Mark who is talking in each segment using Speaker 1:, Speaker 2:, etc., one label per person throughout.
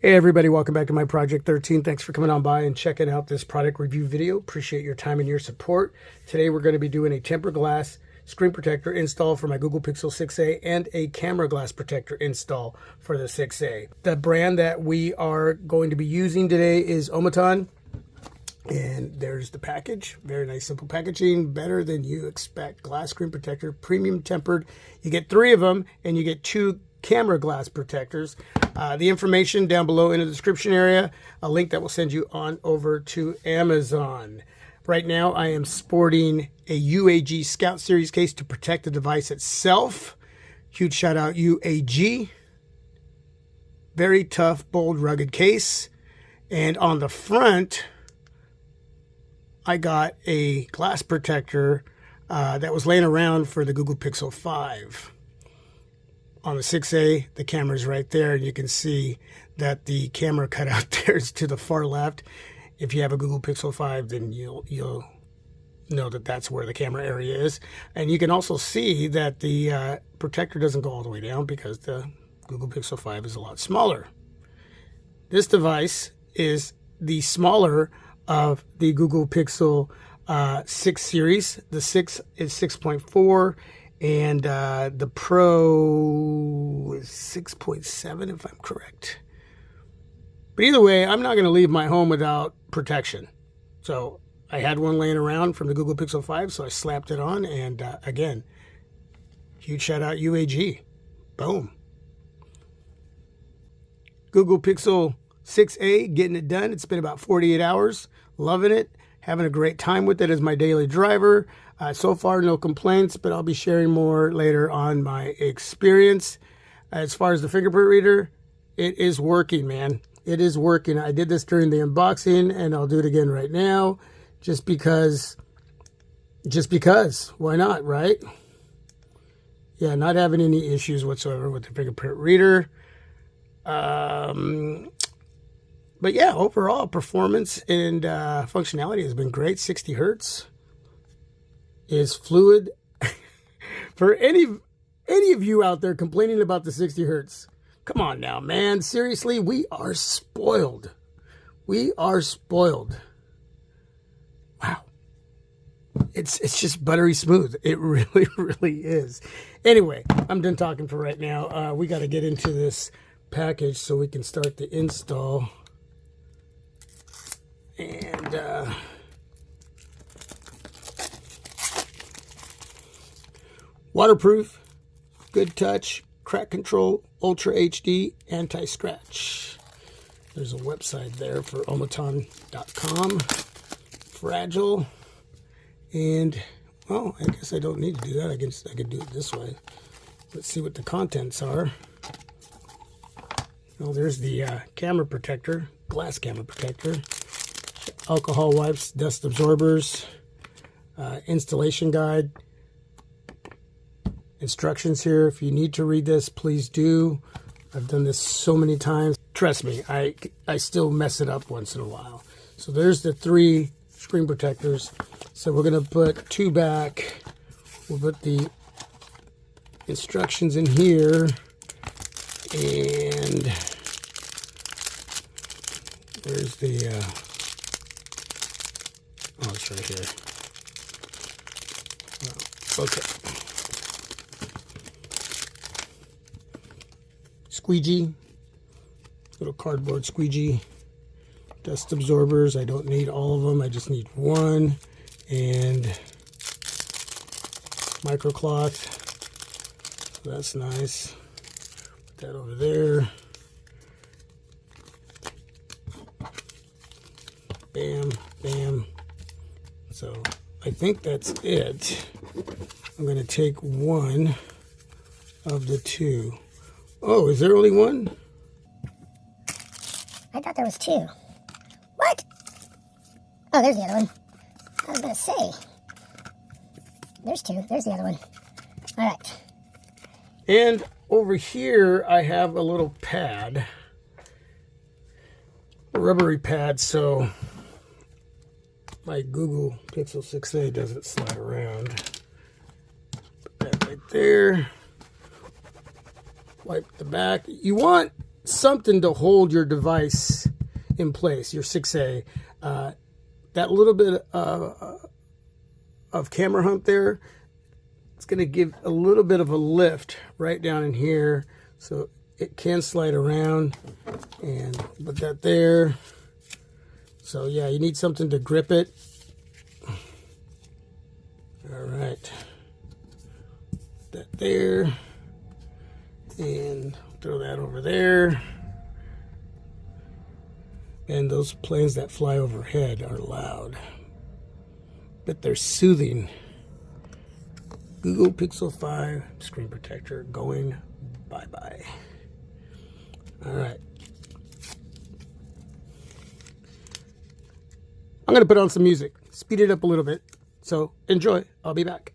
Speaker 1: Hey everybody, welcome back to my Project 13. Thanks for coming on by and checking out this product review video. Appreciate your time and your support. Today we're going to be doing a tempered glass screen protector install for my Google Pixel 6a and a camera glass protector install for the 6a. The brand that we are going to be using today is Omoton. And there's the package. Very nice, simple packaging. Better than you expect. Glass screen protector, premium tempered. You get 3 of them and you get 2 camera glass protectors. The information down below in the description area, a link that will send you on over to Amazon. Right now I am sporting a UAG Scout Series case to protect the device itself. Huge shout out UAG. Very tough, bold, rugged case. And on the front, I got a glass protector that was laying around for the Google Pixel 5. On the 6a, the camera's right there, and you can see that the camera cutout there is to the far left. If you have a Google Pixel 5, then you'll know that that's where the camera area is. And you can also see that the protector doesn't go all the way down because the Google Pixel 5 is a lot smaller. This device is the smaller of the Google Pixel 6 series. The 6 is 6.4 and the Pro is 6.7 if I'm correct. But either way, I'm not going to leave my home without protection. So I had one laying around from the Google Pixel 5, so I slapped it on, and again, huge shout out UAG. Boom. Google Pixel 6a, getting it done. It's been about 48 hours. Loving it. Having a great time with it as my daily driver. So far, no complaints, but I'll be sharing more later on my experience. As far as the fingerprint reader, it is working, man. It is working. I did this during the unboxing, and I'll do it again right now. Just because. Why not, right? Yeah, not having any issues whatsoever with the fingerprint reader. But yeah, overall performance and functionality has been great. 60 hertz is fluid. For any of you out there complaining about the 60 hertz, come on now, man. Seriously, we are spoiled. We are spoiled. Wow. It's just buttery smooth. It really, really is. Anyway, I'm done talking for right now. We got to get into this package so we can start the install. And waterproof, good touch, crack control, ultra HD, anti-scratch. There's a website there for omoton.com. Fragile. And, well, I guess I don't need to do that. I guess I could do it this way. Let's see what the contents are. Well, there's the camera protector, glass camera protector. Alcohol wipes, dust absorbers, installation guide, instructions here. If you need to read this, please do. I've done this so many times. Trust me, I still mess it up once in a while. So there's the 3 screen protectors. So we're going to put 2 back. We'll put the instructions in here. And where's the... oh, it's right here. Okay. Squeegee. Little cardboard squeegee. Dust absorbers. I don't need all of them. I just need one. And microcloth. So that's nice. Put that over there. Bam, bam. So I think that's it. I'm going to take one of the 2. Oh, is there only one?
Speaker 2: I thought there was 2. What? Oh, there's the other one. I was going to say. There's 2. There's the other one. All right.
Speaker 1: And over here, I have a little pad. A rubbery pad, so my Google Pixel 6a doesn't slide around. Put that right there. Wipe the back. You want something to hold your device in place, your 6A. That little bit of camera hump there, it's going to give a little bit of a lift right down in here, so it can slide around, and put that there. So yeah, you need something to grip it. All right, that there, and throw that over there. And those planes that fly overhead are loud, but they're soothing. Google Pixel 5 screen protector going bye-bye. All right. I'm going to put on some music, speed it up a little bit. So enjoy. I'll be back.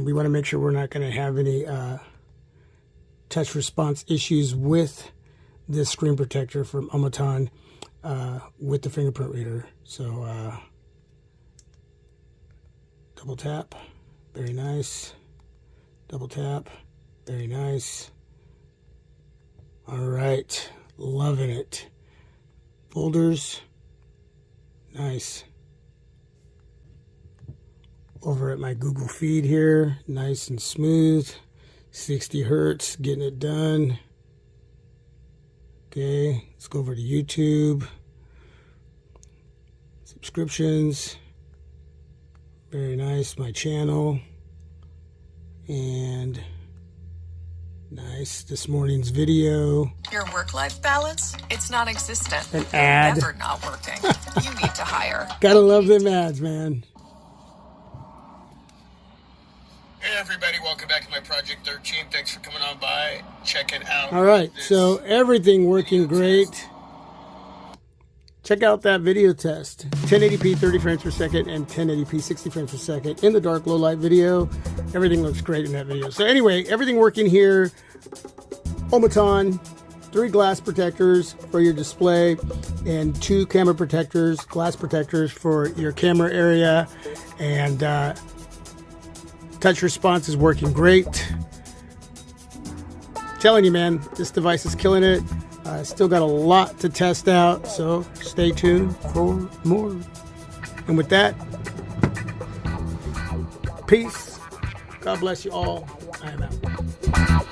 Speaker 1: We want to make sure we're not going to have any touch response issues with this screen protector from Omoton with the fingerprint reader. So double tap, very nice. Double tap, very nice. All right, loving it. Folders, nice. Over at my Google feed here, nice and smooth, 60 hertz, getting it done. Okay, let's go over to YouTube. Subscriptions, very nice, my channel. And nice, this morning's video.
Speaker 3: Your work-life balance, it's non-existent.
Speaker 1: An ad.
Speaker 3: Never not working. You need to hire.
Speaker 1: Gotta love them ads, man.
Speaker 4: Hey everybody, welcome back to my Project 13. Thanks for coming on by, checking out.
Speaker 1: All right, so everything working great. Check out that video test. 1080p 30 frames per second and 1080p 60 frames per second in the dark low light video. Everything looks great in that video. So anyway, everything working here. Omoton, 3 glass protectors for your display and 2 camera protectors, glass protectors for your camera area. And touch response is working great. Telling you, man, this device is killing it. Still got a lot to test out, so stay tuned for more. And with that, peace. God bless you all. I am out.